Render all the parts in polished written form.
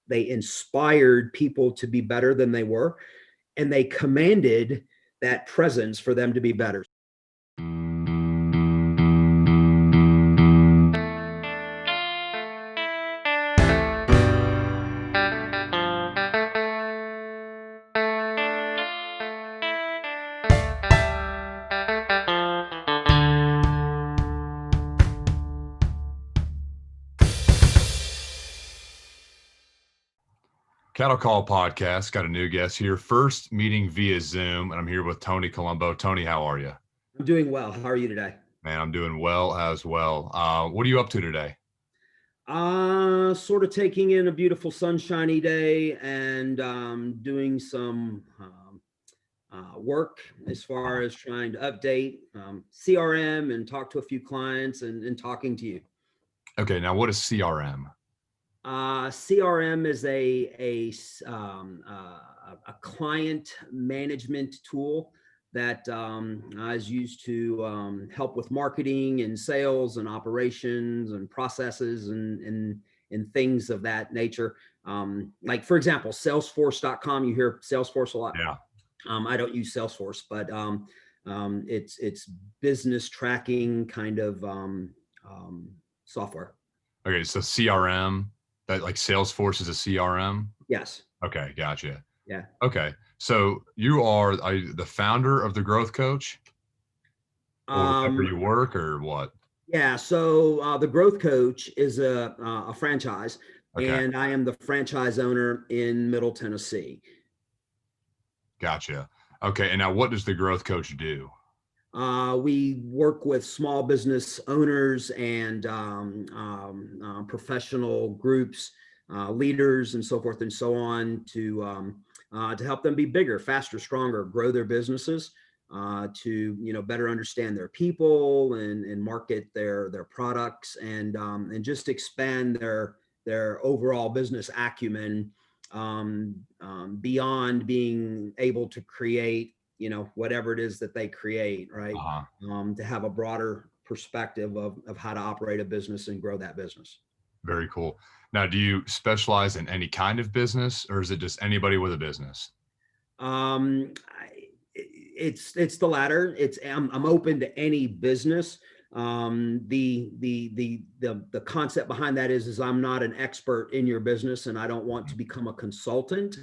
they inspired people to be better than they were, and they commanded that presence for them to be better. Cattle Call Podcast, got a new guest here. First meeting via Zoom, and I'm here with Tony Colombo. Tony, how are you? I'm doing well. How are you today? Man, I'm doing well as well. What are you up to today? Sort of taking in a beautiful sunshiny day and doing some work as far as trying to update CRM and talk to a few clients and talking to you. Okay, now what is CRM? CRM is a client management tool that is used to help with marketing and sales and operations and processes and things of that nature. Like, for example, Salesforce.com. You hear Salesforce a lot. Yeah. I don't use Salesforce, but it's business tracking kind of software. Okay, so CRM, that like Salesforce is a CRM? Yes. Okay, gotcha. Yeah. Okay, so you are the founder of the Growth Coach? Or wherever you work, or what? Yeah, so the Growth Coach is a franchise, Okay. and I am the franchise owner in Middle Tennessee. Gotcha. Okay, and now what does the Growth Coach do? We work with small business owners and professional groups, leaders, and so forth and so on to help them be bigger, faster, stronger, grow their businesses, to better understand their people and market their products and just expand their overall business acumen beyond being able to create whatever it is that they create, right? To have a broader perspective of how to operate a business and grow that business. Very cool. Now, do you specialize in any kind of business, or is it just anybody with a business? It's the latter. I'm open to any business. The concept behind that is I'm not an expert in your business, and I don't want to become a consultant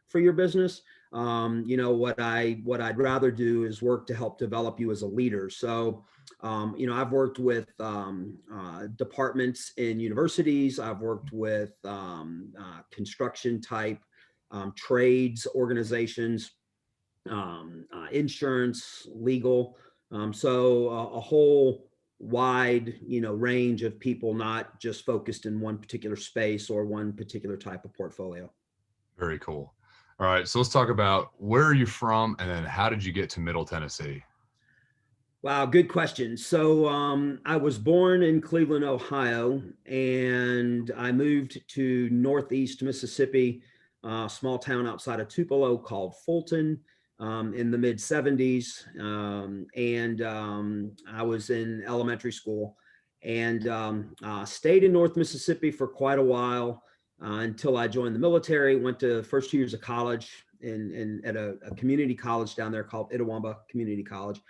for your business. What I'd rather do is work to help develop you as a leader. So, I've worked with departments in universities. I've worked with construction type trades organizations, insurance, legal. So a whole wide, range of people, not just focused in one particular space or one particular type of portfolio. Very cool. All right, so let's talk about where are you from, and then how did you get to Middle Tennessee? Wow, good question. So I was born in Cleveland, Ohio, and I moved to Northeast Mississippi, a small town outside of Tupelo called Fulton, in the mid 70s. I was in elementary school and stayed in North Mississippi for quite a while until I joined the military. Went to first 2 years of college at a community college down there called Itawamba Community College.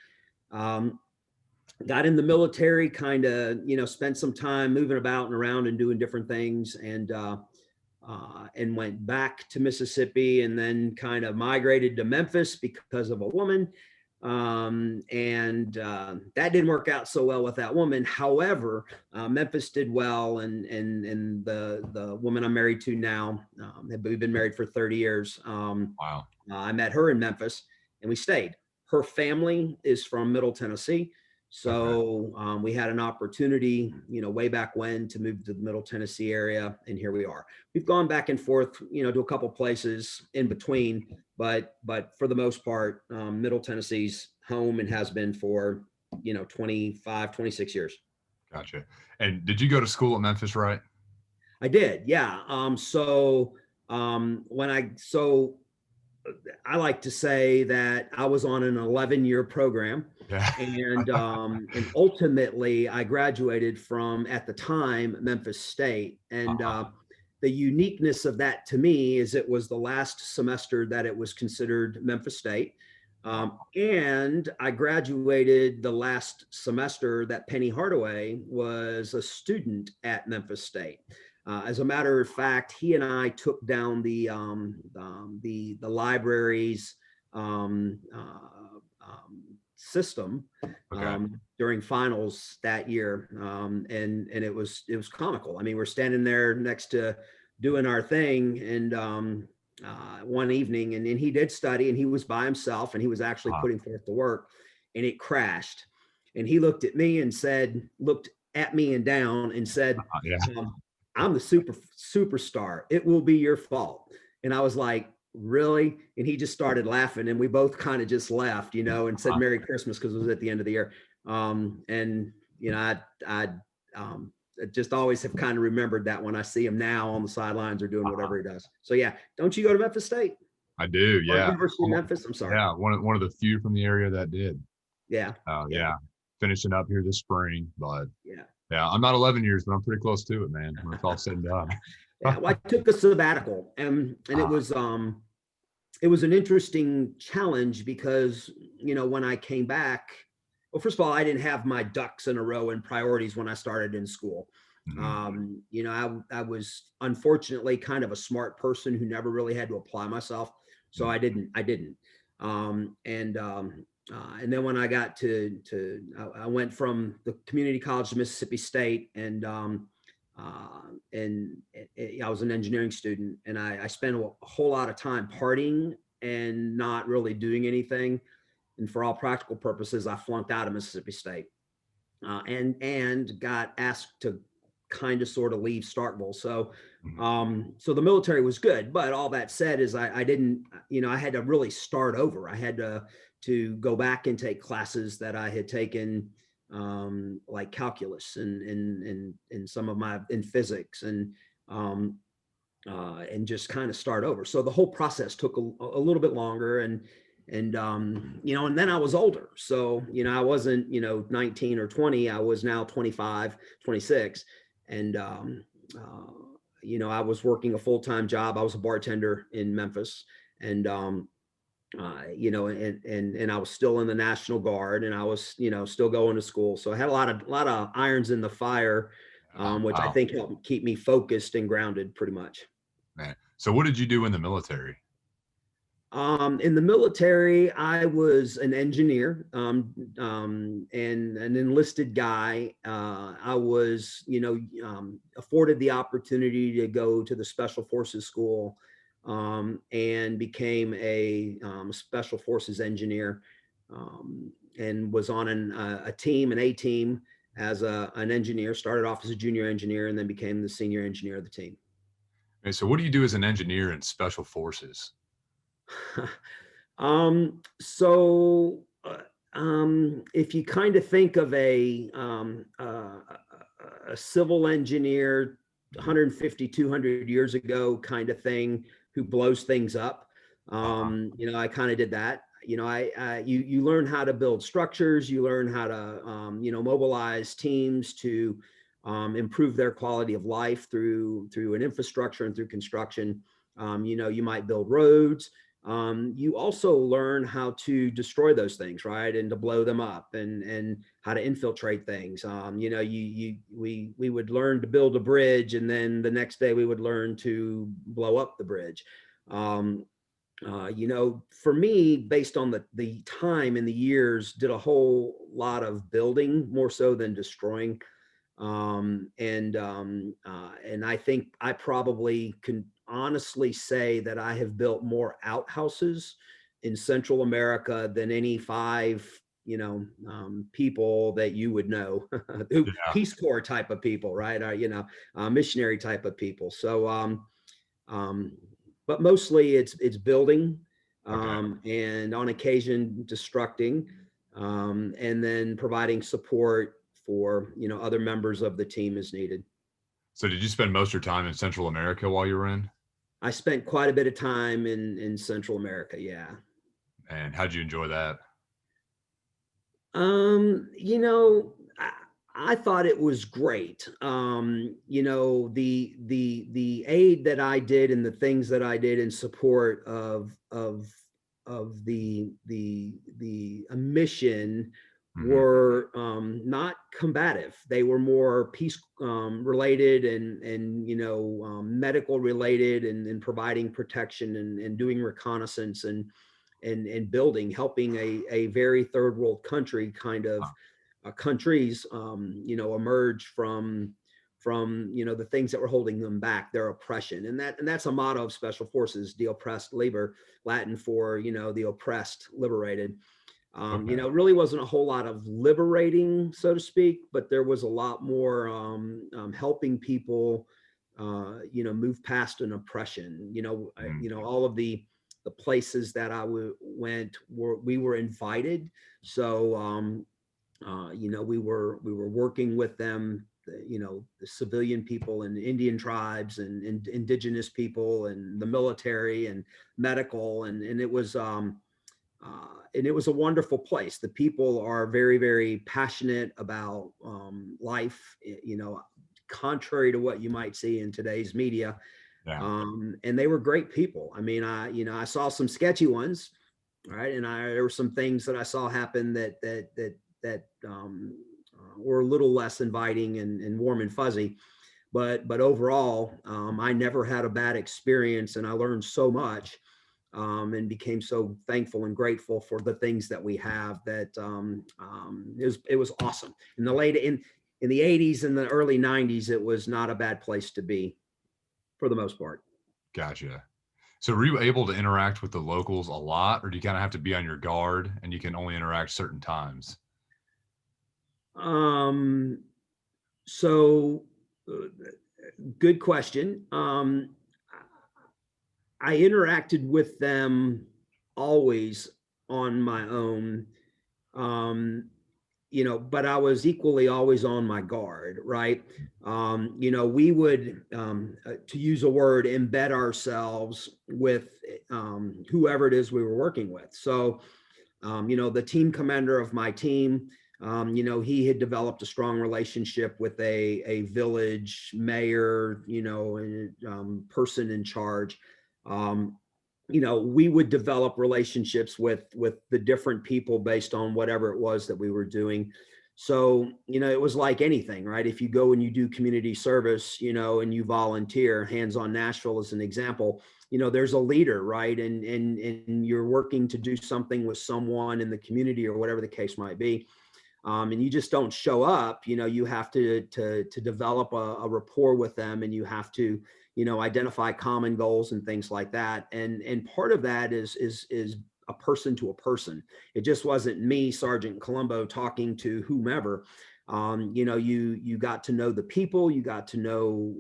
Got in the military, kind of, spent some time moving about and around and doing different things, and went back to Mississippi, and then kind of migrated to Memphis because of a woman. That didn't work out so well with that woman. However, Memphis did well, and the woman I'm married to now, we've been married for 30 years. Wow. I met her in Memphis, and we stayed. Her family is from Middle Tennessee. So we had an opportunity, way back when, to move to the Middle Tennessee area, and here we are. We've gone back and forth, to a couple places in between, but for the most part, Middle Tennessee's home and has been for, 25, 26 years. Gotcha. And did you go to school at Memphis, right? I did, yeah. I like to say that I was on an 11-year program, and ultimately I graduated from, at the time, Memphis State, and the uniqueness of that to me is it was the last semester that it was considered Memphis State. And I graduated the last semester that Penny Hardaway was a student at Memphis State. As a matter of fact, he and I took down the library's system during finals that year, and it was comical. I mean, we're standing there next to doing our thing, and one evening, and he did study, and he was by himself, and he was actually putting forth the work, and it crashed, and he looked at me and said, looked at me and down and said, I'm the superstar. It will be your fault. And I was like, really? And he just started laughing, and we both kind of just laughed, you know, and said Merry Christmas, because it was at the end of the year. And you know, I just always have kind of remembered that when I see him now on the sidelines or doing whatever he does. So yeah, don't you go to Memphis State? I do, yeah. University of Memphis. I'm sorry. Yeah, one of the few from the area that did. Yeah. Yeah. Finishing up here this spring, but yeah, I'm not 11 years, but I'm pretty close to it, man. When it's all said and done. Yeah, well, I took a sabbatical, and it was an interesting challenge because, you know, when I came back, well, first of all, I didn't have my ducks in a row and priorities when I started in school. You know, I was unfortunately kind of a smart person who never really had to apply myself, so I didn't. And then when I got I went from the community college to Mississippi State, and I was an engineering student, and I spent a whole lot of time partying and not really doing anything. And for all practical purposes, I flunked out of Mississippi State, and got asked to kind of sort of leave Starkville. So, so the military was good, but all that said is I didn't, you know, I had to really start over. I had to go back and take classes that I had taken, like calculus and some of my in physics, and just kind of start over. So the whole process took a little bit longer, and you know, and then I was older. So, you know, I wasn't, you know, 19 or 20, I was now 25, 26. And, you know, I was working a full-time job. I was a bartender in Memphis, and, you know, and I was still in the National Guard, and I was, you know, still going to school. So I had a lot of irons in the fire, which I think helped keep me focused and grounded pretty much. Man. So what did you do in the military? In the military, I was an engineer, and an enlisted guy. I was, you know, afforded the opportunity to go to the Special Forces School, and became a Special Forces engineer, and was on an A team as an engineer. Started off as a junior engineer, and then became the senior engineer of the team. Okay, so what do you do as an engineer in Special Forces? If you kind of think of a civil engineer 150, 200 years ago kind of thing, who blows things up, you know, I kind of did that. You know, you learn how to build structures, you learn how to, you know, mobilize teams to improve their quality of life through an infrastructure and through construction. You know, you might build roads. You also learn how to destroy those things, right? And to blow them up, and how to infiltrate things. You know, we would learn to build a bridge, and then the next day we would learn to blow up the bridge. You know, for me, based on the time and the years, did a whole lot of building more so than destroying. And I think I probably can honestly say that I have built more outhouses in Central America than any 5, you know, people that you would know, Peace Corps type of people, right? You know, missionary type of people. So, but mostly it's building, and on occasion destructing, and then providing support for, you know, other members of the team as needed. So did you spend most of your time in Central America while you were in? I spent quite a bit of time in Central America. Yeah. And how'd you enjoy that? You know, I thought it was great. You know, the aid that I did and the things that I did in support of the mission Hmm. were not combative. They were more peace related and medical related and providing protection and doing reconnaissance and building, helping a very third world country kind of countries, emerge from the things that were holding them back, their oppression, and that's a motto of special forces: "De oppressed liber," Latin for the oppressed liberated. Okay. It really wasn't a whole lot of liberating, so to speak, but there was a lot more helping people, move past an oppression. Mhm. All of the places that went we were invited, so we were working with them, the civilian people and Indian tribes and indigenous people and the military and medical, and it was a wonderful place. The people are very, very passionate about life, contrary to what you might see in today's media. Yeah. And they were great people. I mean, I saw some sketchy ones, right? And there were some things that I saw happen that were a little less inviting and warm and fuzzy. But overall, I never had a bad experience, and I learned so much, and became so thankful and grateful for the things that we have. That it was awesome. In the 80s and the early 90s, it was not a bad place to be for the most part. Gotcha. So were you able to interact with the locals a lot, or do you kind of have to be on your guard and you can only interact certain times? Um, so, good question. I interacted with them always on my own, um, but I was equally always on my guard, right? We would, to use a word, embed ourselves with whoever it is we were working with. So, the team commander of my team, he had developed a strong relationship with a village mayor, and person in charge. Um, we would develop relationships with the different people based on whatever it was that we were doing. So, it was like anything, right? If you go and you do community service, and you volunteer, Hands on Nashville as an example, there's a leader, right? And you're working to do something with someone in the community or whatever the case might be. And you just don't show up. You have to develop a rapport with them, and you have to identify common goals and things like that. And part of that is a person to a person. It just wasn't me, Sergeant Colombo, talking to whomever. You got to know the people. You got to know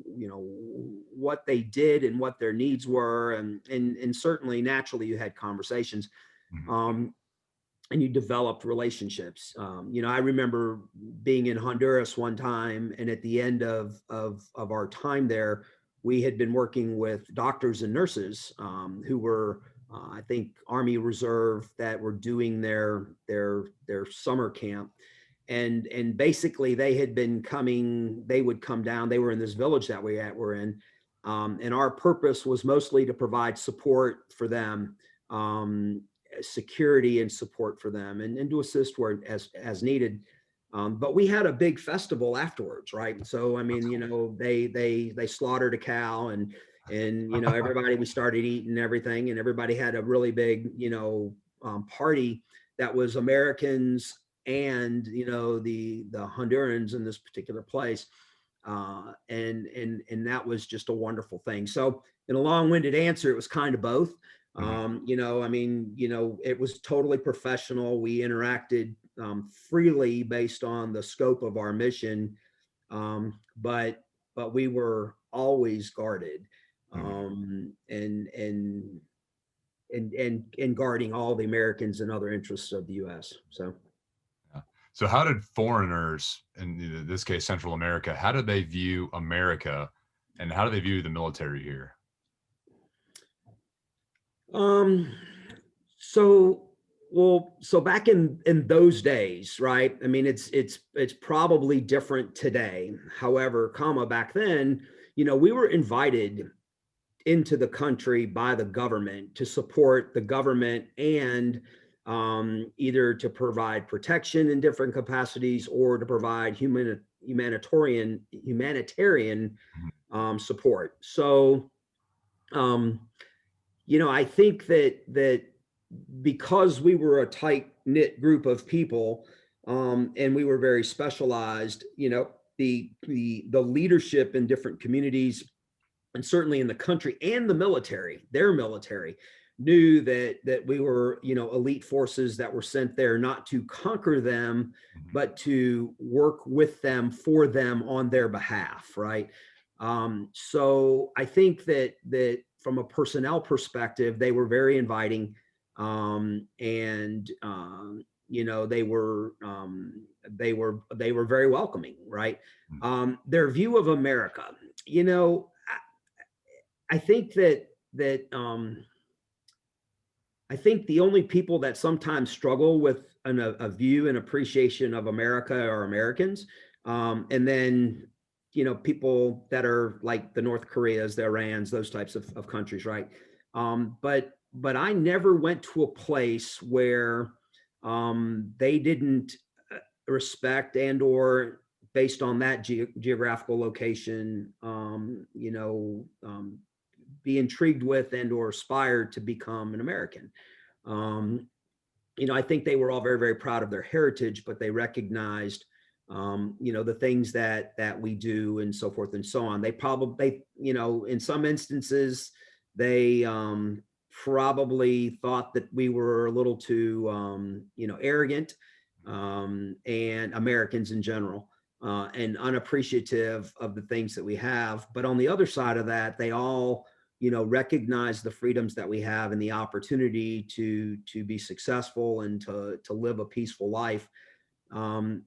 what they did and what their needs were, and certainly naturally you had conversations. Mhm. um, and you developed relationships. I remember being in Honduras one time, and at the end of our time there, we had been working with doctors and nurses, who were, I think, Army Reserve, that were doing their summer camp, and basically they had been coming. They would come down. They were in this village that we're in, and our purpose was mostly to provide support for them. Security and support for them, and to assist where as needed. But we had a big festival afterwards, right? So I mean, That's cool. they slaughtered a cow, and everybody, we started eating everything, and everybody had a really big party that was Americans and the Hondurans in this particular place. And that was just a wonderful thing. So in a long-winded answer, it was kind of both. Mhm. I mean, it was totally professional. We interacted freely based on the scope of our mission, but we were always guarded, Mhm. and guarding all the Americans and other interests of the U.S. So. Yeah. So how did foreigners, in this case, Central America, how did they view America and how do they view the military here? Um, so Well, so back in those days, right? I mean, it's probably different today. However, back then, we were invited into the country by the government to support the government and either to provide protection in different capacities or to provide humanitarian Mhm. support. So, um, I think that because we were a tight knit group of people, and we were very specialized, the leadership in different communities and certainly in the country and the military, their military, knew that we were, elite forces that were sent there not to conquer them, Mhm. but to work with them for them on their behalf, right? So I think that from a personnel perspective, they were very inviting, and they were very welcoming, right? Mhm. Their view of America, I think that I think the only people that sometimes struggle with a view and appreciation of America are Americans, and then people that are like the North Koreas, the Irans, those types of countries, right? But I never went to a place where they didn't respect and or based on that geographical location, be intrigued with and or aspire to become an American. Um, I think they were all very, very proud of their heritage, but they recognized, the things that we do and so forth and so on. They probably, in some instances, they probably thought that we were a little too, arrogant, and Americans in general. And unappreciative of the things that we have. But on the other side of that, they all recognize the freedoms that we have and the opportunity to be successful and to live a peaceful life,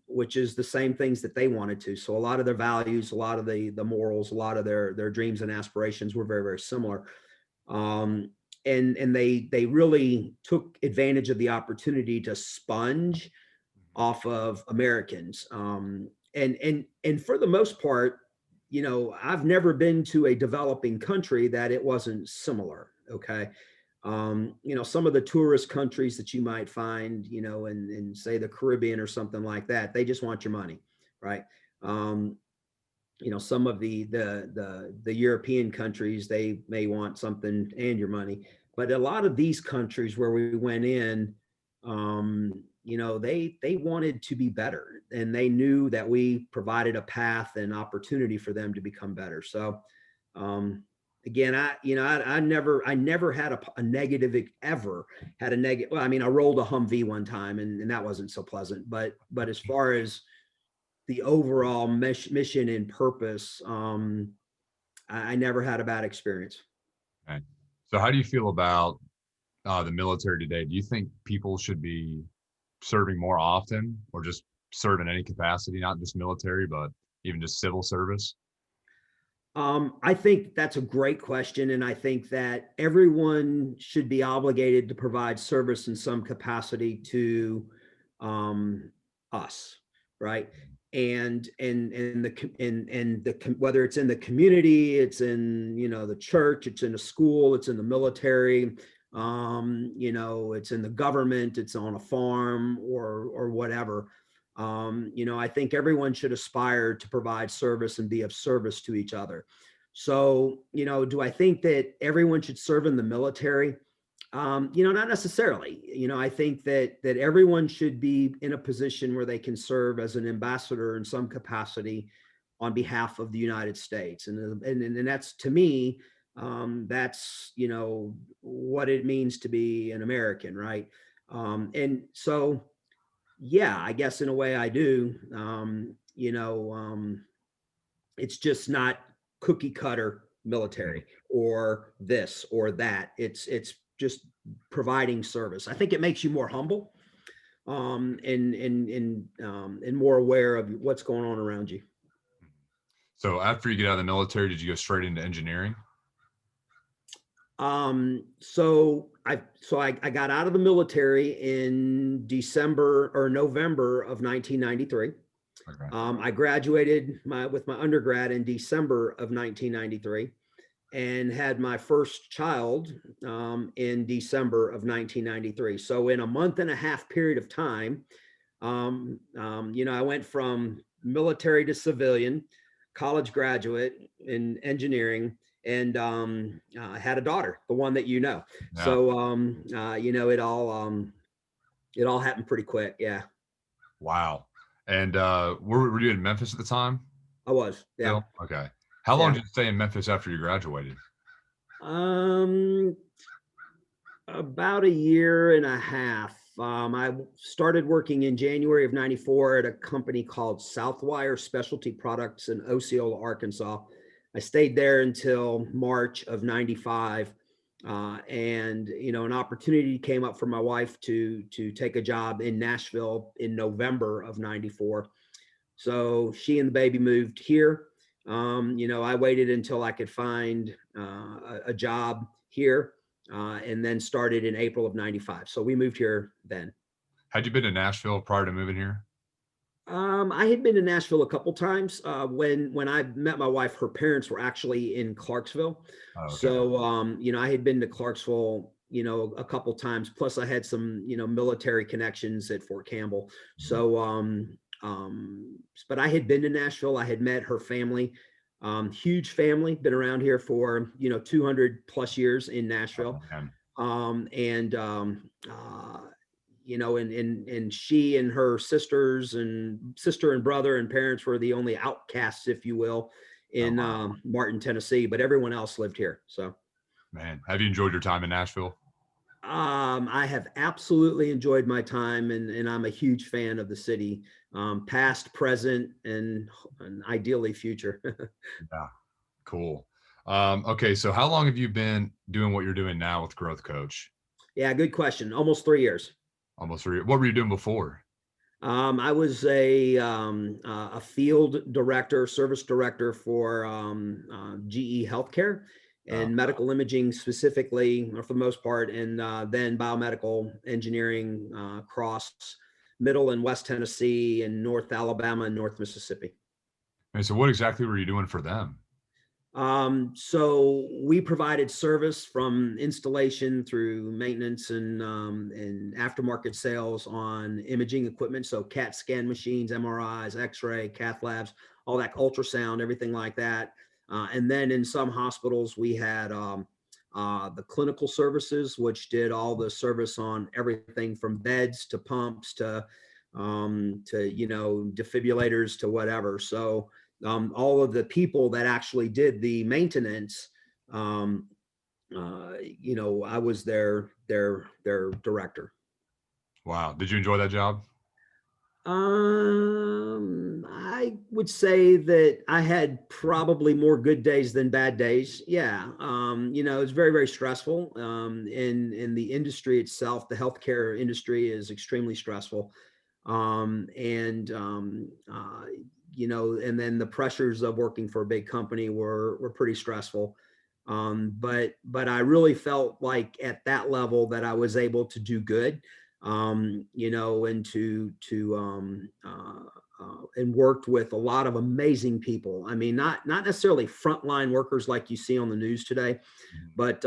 which is the same things that they wanted to. So a lot of their values, a lot of the morals, a lot of their dreams and aspirations were very, very similar. um, and they really took advantage of the opportunity to sponge off of Americans. And for the most part, I've never been to a developing country that it wasn't similar. Okay. Some of the tourist countries that you might find, in say the Caribbean or something like that, they just want your money, right? Um, some of the European countries, they may want something and your money, but a lot of these countries where we went in, they wanted to be better, and they knew that we provided a path and opportunity for them to become better. So, um, again, I never had a negative ever had a negative. Well, I mean, I rolled a Humvee one time, and that wasn't so pleasant. But as far as the overall mission and purpose, I never had a bad experience. Okay. So how do you feel about the military today? Do you think people should be serving more often or just serve in any capacity, not just military, but even just civil service? I think that's a great question, and I think that everyone should be obligated to provide service in some capacity to um, us, right? Whether it's in the community, it's in the church, it's in a school, it's in the military, it's in the government, it's on a farm or whatever. I think everyone should aspire to provide service and be of service to each other. So, do I think that everyone should serve in the military? Not necessarily. I think that everyone should be in a position where they can serve as an ambassador in some capacity on behalf of the United States, and that's, to me, that's what it means to be an American, right? And so, yeah, I guess in a way I do. It's just not cookie cutter Mhm. military or this or that. It's just providing service. I think it makes you more humble, and more aware of what's going on around you. So after you get out of the military, did you go straight into engineering? So I got out of the military in December or November of 1993. Okay. I graduated with my undergrad in December of 1993 and had my first child in December of 1993. So in a month and a half period of time, I went from military to civilian, college graduate in engineering, and I had a daughter, the one that you know. Yeah. So it all happened pretty quick. Yeah, Wow. And were you in Memphis at the time? I was. Yeah, Still? Okay. How long yeah. did you stay in Memphis after you graduated? Um, About a year and a half. I started working in January of '94 at a company called Southwire Specialty Products in Osceola, Arkansas. I stayed there until March of '95. And an opportunity came up for my wife to take a job in Nashville in November of '94. So she and the baby moved here. I waited until I could find a job here, and then started in April of '95. So we moved here then. Had you been to Nashville prior to moving here? I had been to Nashville a couple times. When I met my wife, her parents were actually in Clarksville. Oh, okay. So I had been to Clarksville, a couple times. Plus, I had some, military connections at Fort Campbell. Mhm. So, but I had been to Nashville. I had met her family. Huge family. Been around here for 200 plus years in Oh, Nashville. man. And and she and her sister and brother and parents were the only outcasts, if you will, Oh, in wow. Martin, Tennessee, but everyone else lived here. So Man, have you enjoyed your time in Nashville? I have absolutely enjoyed my time, and I'm a huge fan of the city, past, present, and ideally future. Yeah, cool. Okay, so how long have you been doing what you're doing now with Growth Coach? Yeah, good question. Almost 3 years. Almost 3. What were you doing before? I was a field director, service director for GE Healthcare Uh, and medical imaging specifically, or for the most part, and then biomedical engineering across Middle and West Tennessee and North Alabama and North Mississippi. and so what exactly were you doing for them? So we provided service from installation through maintenance and aftermarket sales on imaging equipment. So CAT scan machines, MRIs, X-ray, cath labs, all that ultrasound, everything like that. And then in some hospitals, we had the clinical services, which did all the service on everything from beds to pumps to defibrillators to whatever. So all of the people that actually did the maintenance, um, I was their director. Wow. Did you enjoy that job? I would say that I had probably more good days than bad days. Yeah. It's very, very stressful. In the industry itself, the healthcare industry is extremely stressful. And then the pressures of working for a big company were pretty stressful. But I really felt like at that level that I was able to do good, and and worked with a lot of amazing people. I mean, not necessarily frontline workers like you see on the news today, Mhm. but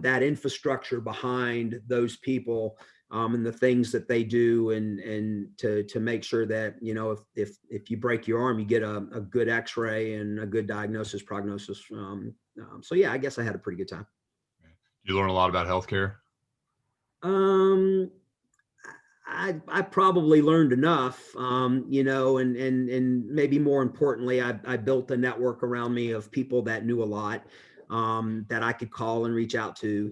that infrastructure behind those people, and the things that they do, and to make sure that if you break your arm, you get a good X-ray and a good diagnosis prognosis. So yeah, I guess I had a pretty good time. Did you learn a lot about healthcare? Um, I probably learned enough, and maybe more importantly, I built a network around me of people that knew a lot, that I could call and reach out to.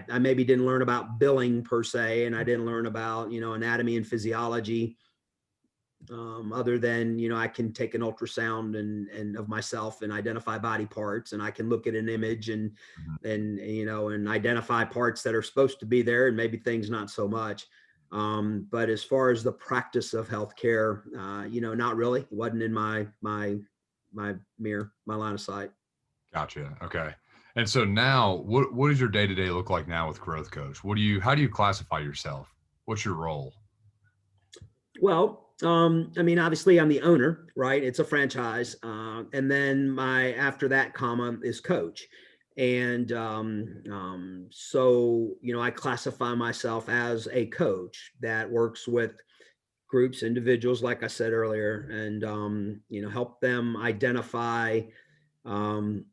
I maybe didn't learn about billing per se, and I didn't learn about anatomy and physiology, other than I can take an ultrasound and of myself and identify body parts, and I can look at an image Mhm. and identify parts that are supposed to be there and maybe things not so much. But as far as the practice of healthcare, not really. It wasn't in my line of sight. Gotcha. Okay. And so now, what does your day to day look like now with growth coach? How do you classify yourself? What's your role? Well, I mean, obviously, I'm the owner, right? It's a franchise, and then my after that comma is coach, and so I classify myself as a coach that works with groups, individuals, like I said earlier, and help them identify um,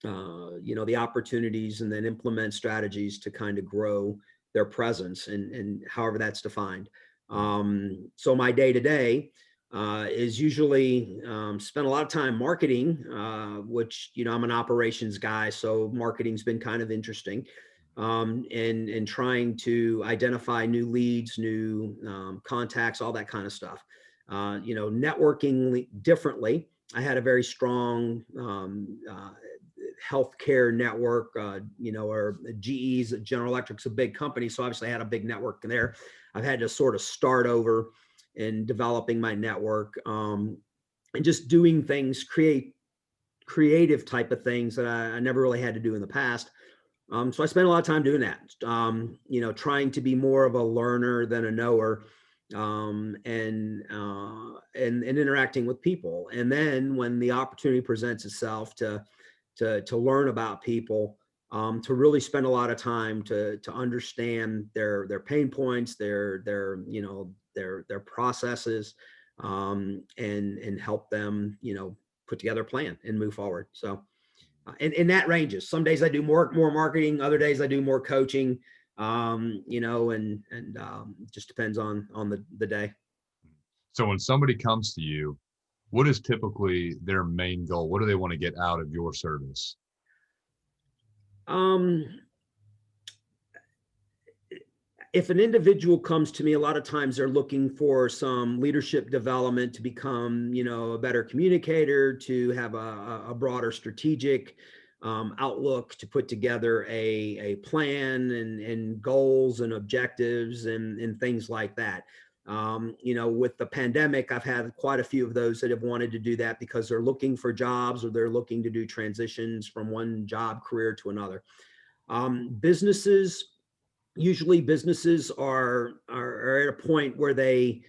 the opportunities and then implement strategies to kind of grow their presence and however that's defined. So my day to day is usually spend a lot of time marketing, which, I'm an operations guy. So marketing's been kind of interesting, and trying to identify new leads, new contacts, all that kind of stuff. Networking differently. I had a very strong healthcare network, or GE's, General Electric's a big company. So obviously I had a big network there. I've had to sort of start over in developing my network, and just doing things, creative type of things that I never really had to do in the past. So I spent a lot of time doing that, trying to be more of a learner than a knower, and interacting with people. And then when the opportunity presents itself to learn about people, to really spend a lot of time to understand their pain points, their processes, and help them put together a plan and move forward. So and that ranges. Some days I do more marketing, other days I do more coaching, and just depends on the day. So when somebody comes to you, what is typically their main goal? What do they want to get out of your service? Um, if an individual comes to me, a lot of times they're looking for some leadership development to become, a better communicator, to have a broader strategic outlook, to put together a plan and goals and objectives and things like that. With the pandemic, I've had quite a few of those that have wanted to do that because they're looking for jobs or they're looking to do transitions from one job career to another. Businesses Usually businesses are at a point where they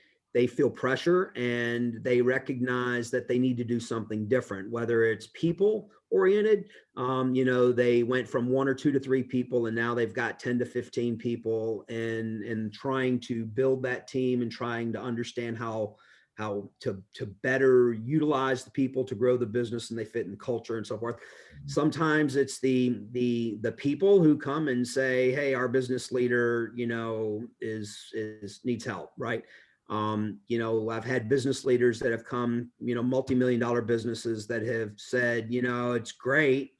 feel pressure and they recognize that they need to do something different, whether it's people oriented. They went from one or two to three people and now they've got 10 to 15 people, and trying to build that team and trying to understand how to better utilize the people to grow the business and they fit in the culture and so forth. Sometimes it's the people who come and say, hey, our business leader is needs help, right? I've had business leaders that have come, multi-million dollar businesses that have said, it's great,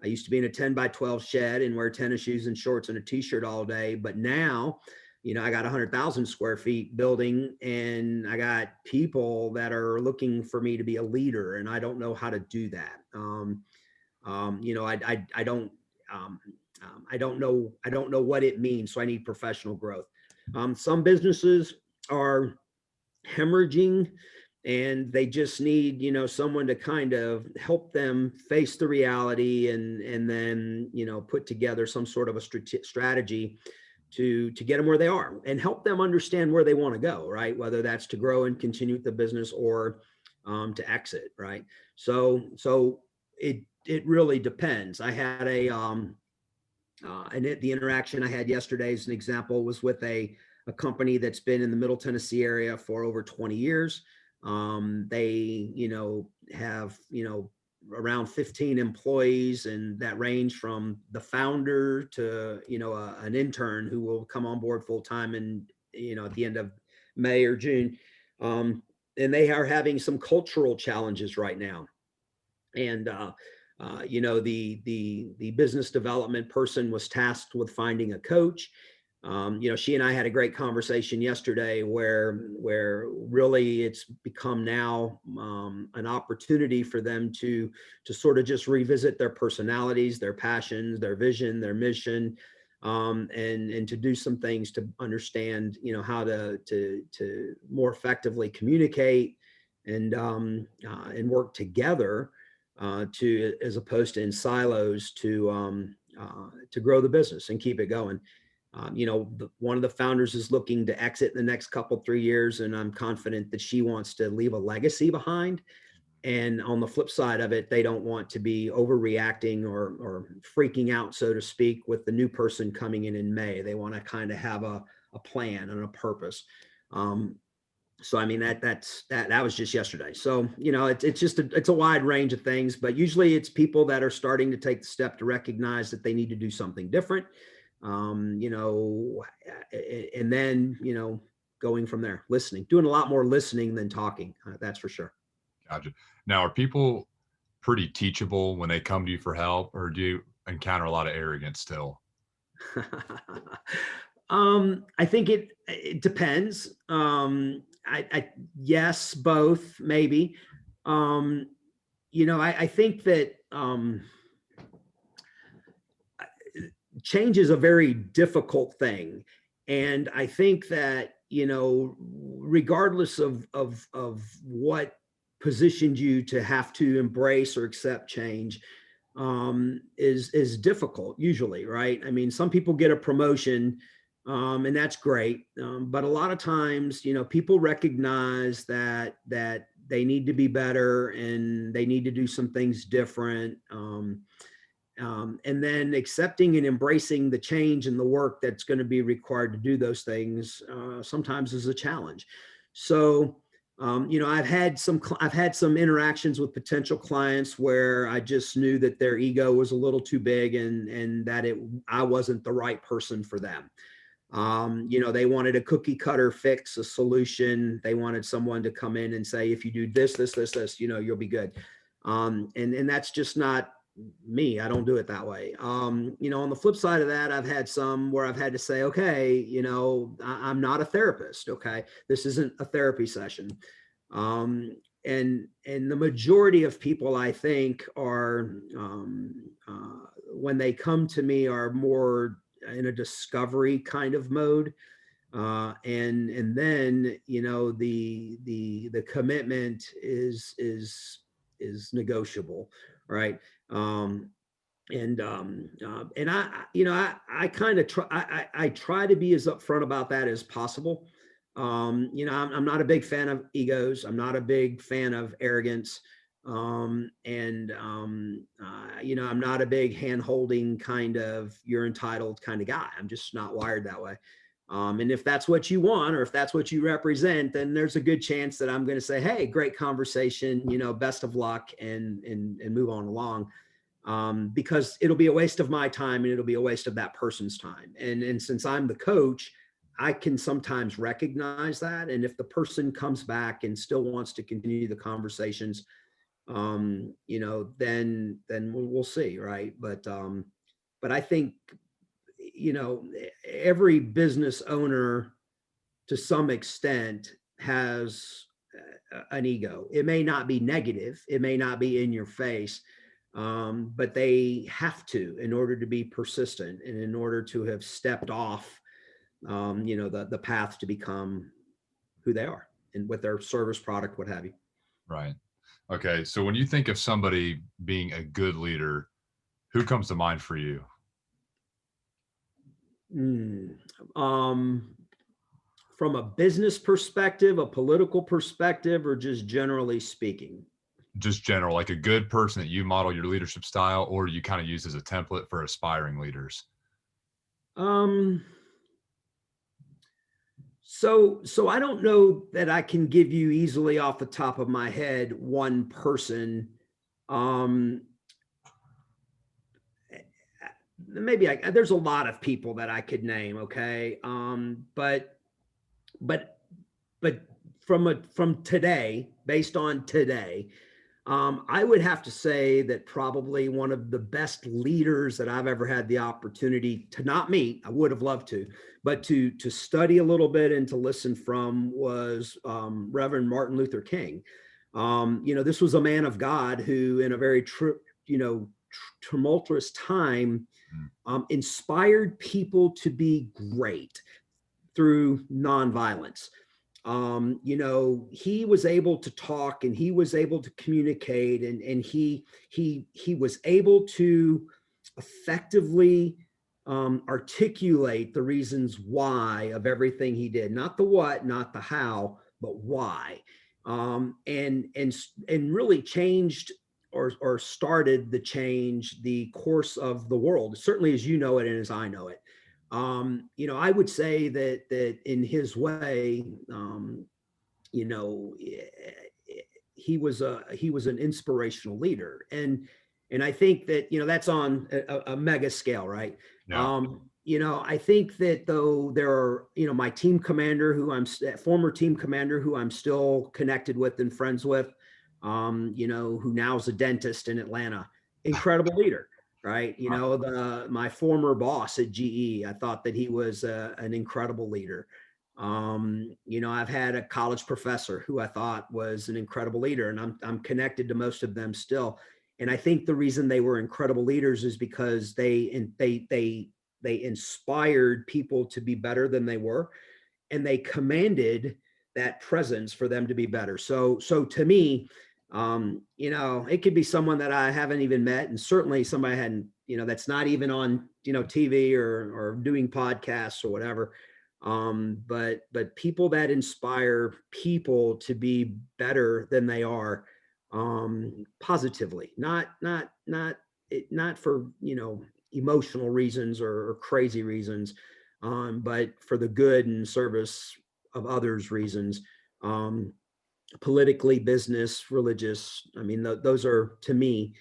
I used to be in a 10 by 12 shed and wear tennis shoes and shorts and a t-shirt all day, but now I got 100,000 square feet building and I got people that are looking for me to be a leader and I don't know how to do that. I don't, I don't know what it means. So I need professional growth. Some businesses are hemorrhaging and they just need, someone to kind of help them face the reality and then, put together some sort of a strategy to get them where they are and help them understand where they want to go, right? Whether that's to grow and continue the business or to exit, right? So it really depends. I had the interaction I had yesterday as an example was with a company that's been in the Middle Tennessee area for over 20 years. They, have, around 15 employees, and that range from the founder to, an intern who will come on board full time and, at the end of May or June. And they are having some cultural challenges right now. And the business development person was tasked with finding a coach. She and I had a great conversation yesterday where really it's become now an opportunity for them to sort of just revisit their personalities, their passions, their vision, their mission, and to do some things to understand how to more effectively communicate and work together to as opposed to in silos to grow the business and keep it going. One of the founders is looking to exit in the next couple, 3 years, and I'm confident that she wants to leave a legacy behind. And on the flip side of it, they don't want to be overreacting or freaking out, so to speak, with the new person coming in May. They want to kind of have a plan and a purpose. So I mean that was just yesterday. So it's just it's a wide range of things, but usually it's people that are starting to take the step to recognize that they need to do something different. And then going from there, doing a lot more listening than talking. That's for sure. Gotcha. Now, are people pretty teachable when they come to you for help, or do you encounter a lot of arrogance still? I think it depends. Yes, both maybe. I think that change is a very difficult thing, and I think that regardless of what positioned you to have to embrace or accept change, is difficult usually, right? I mean, some people get a promotion, and that's great, but a lot of times, people recognize that they need to be better and they need to do some things different. And then accepting and embracing the change and the work that's going to be required to do those things sometimes is a challenge. So, I've had some interactions with potential clients where I just knew that their ego was a little too big and that I wasn't the right person for them. They wanted a cookie cutter fix, a solution. They wanted someone to come in and say, if you do this, you'll be good. And that's just not me. I don't do it that way. On the flip side of that, I've had some where I've had to say, okay, I'm not a therapist. Okay. This isn't a therapy session. And the majority of people, I think, are, when they come to me, are more in a discovery kind of mode. And then, the commitment is negotiable. Right. And I kind of I try to be as upfront about that as possible. I'm not a big fan of egos. I'm not a big fan of arrogance. I'm not a big hand holding kind of you're entitled kind of guy. I'm just not wired that way. And if that's what you want, or if that's what you represent, then there's a good chance that I'm going to say, hey, great conversation, best of luck, and move on along. Because it'll be a waste of my time and it'll be a waste of that person's time. And since I'm the coach, I can sometimes recognize that. And if the person comes back and still wants to continue the conversations, then we'll see. Right. But I think, every business owner to some extent has an ego. It may not be negative. It may not be in your face. But they have to in order to be persistent and in order to have stepped off, the path to become who they are and with their service, product, what have you. Right. Okay. So when you think of somebody being a good leader, who comes to mind for you? From a business perspective, a political perspective, or just generally speaking? Just general, like a good person that you model your leadership style, or you kind of use as a template for aspiring leaders? So I don't know that I can give you easily off the top of my head one person. Maybe there's a lot of people that I could name. Okay. But from today, based on today, I would have to say that probably one of the best leaders that I've ever had the opportunity to not meet, I would have loved to, but to study a little bit and to listen from was Reverend Martin Luther King. This was a man of God who, in a very tumultuous time, inspired people to be great through nonviolence. He was able to talk and he was able to communicate, and he was able to effectively articulate the reasons why of everything he did, not the what, not the how, but why. And really changed or started the change the course of the world, certainly as you know it and as I know it. I would say that in his way, you know, he was an inspirational leader, and I think that that's on a mega scale, right? Yeah. I think that though there are my team commander former team commander who I'm still connected with and friends with, who now is a dentist in Atlanta, incredible leader. Right. My former boss at GE, I thought that he was an incredible leader. I've had a college professor who I thought was an incredible leader, and I'm connected to most of them still. And I think the reason they were incredible leaders is because they inspired people to be better than they were, and they commanded that presence for them to be better. So to me, it could be someone that I haven't even met, and certainly somebody I hadn't, that's not even on, TV or doing podcasts or whatever. But people that inspire people to be better than they are, positively, not for, emotional reasons or crazy reasons, but for the good and service of others reasons. Um, Politically, business, religious. I mean, those are to me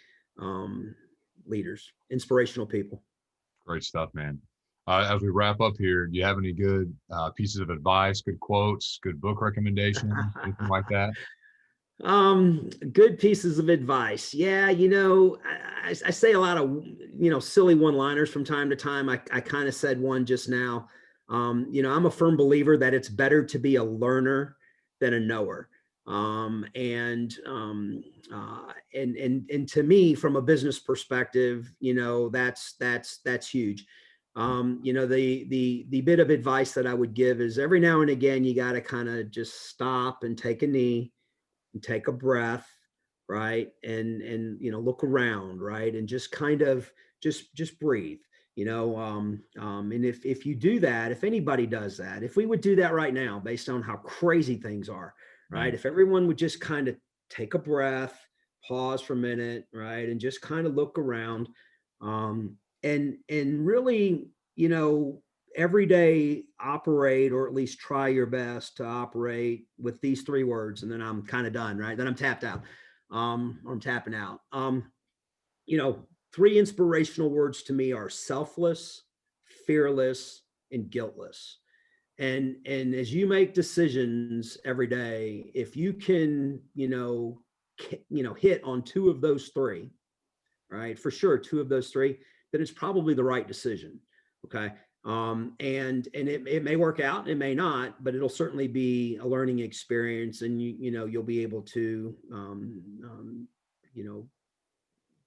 leaders, inspirational people. Great stuff, man. As we wrap up here, do you have any good pieces of advice, good quotes, good book recommendations, anything like that? Good pieces of advice. Yeah, I say a lot of silly one-liners from time to time. I kind of said one just now. I'm a firm believer that it's better to be a learner than a knower. And to me, from a business perspective, that's huge. The bit of advice that I would give is every now and again you got to kind of just stop and take a knee and take a breath, right? And look around, right? And just kind of just breathe. And if you do that, if anybody does that, if we would do that right now, based on how crazy things are, right? Man, If everyone would just kind of take a breath, pause for a minute, right? And just kind of look around, and really, every day operate, or at least try your best to operate with these three words, and then I'm kind of done, right? Then I'm tapped out, or I'm tapping out. You know, Three inspirational words to me are selfless, fearless, and guiltless. And as you make decisions every day, if you can, hit on two of those three, right? For sure, two of those three, then it's probably the right decision. Okay. And it may work out, it may not, but it'll certainly be a learning experience, and you'll be able to you know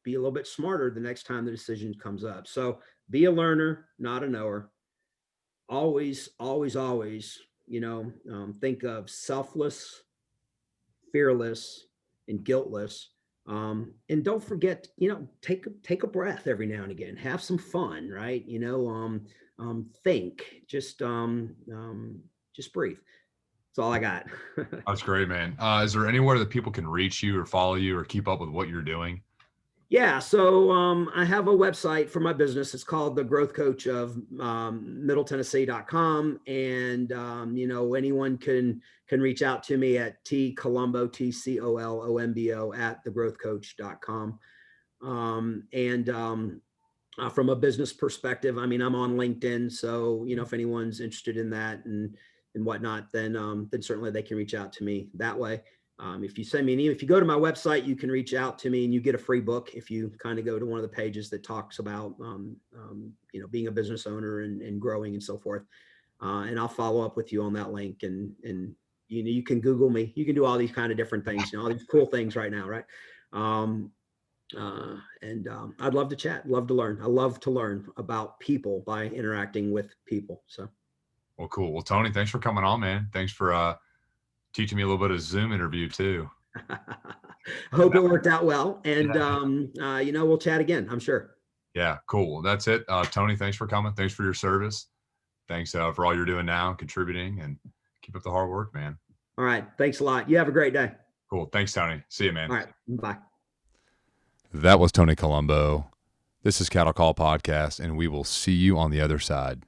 be a little bit smarter the next time the decision comes up. So be a learner, not a knower. Always, always, always, think of selfless, fearless, and guiltless. And don't forget, take a breath every now and again. Have some fun, right? Think. Just breathe. That's all I got. that's great, man. Is there anywhere that people can reach you or follow you or keep up with what you're doing? Yeah, so I have a website for my business. It's called the Growth Coach of MiddleTennessee.com, and anyone can reach out to me at tcolombo tcolombo at thegrowthcoach.com. From a business perspective, I mean, I'm on LinkedIn, so if anyone's interested in that and whatnot, then certainly they can reach out to me that way. If you send me an email, if you go to my website, you can reach out to me and you get a free book if you kind of go to one of the pages that talks about, being a business owner and growing and so forth. And I'll follow up with you on that link, and you can Google me. You can do all these kind of different things, all these cool things right now, right? I'd love to chat, love to learn. I love to learn about people by interacting with people. So. Well, cool. Well, Tony, thanks for coming on, man. Thanks for teaching me a little bit of Zoom interview too. I hope it worked out well. And, we'll chat again, I'm sure. Yeah, cool. That's it. Tony, thanks for coming. Thanks for your service. Thanks for all you're doing now, contributing, and keep up the hard work, man. All right. Thanks a lot. You have a great day. Cool. Thanks, Tony. See you, man. All right. Bye. That was Tony Colombo. This is Cattle Call Podcast, and we will see you on the other side.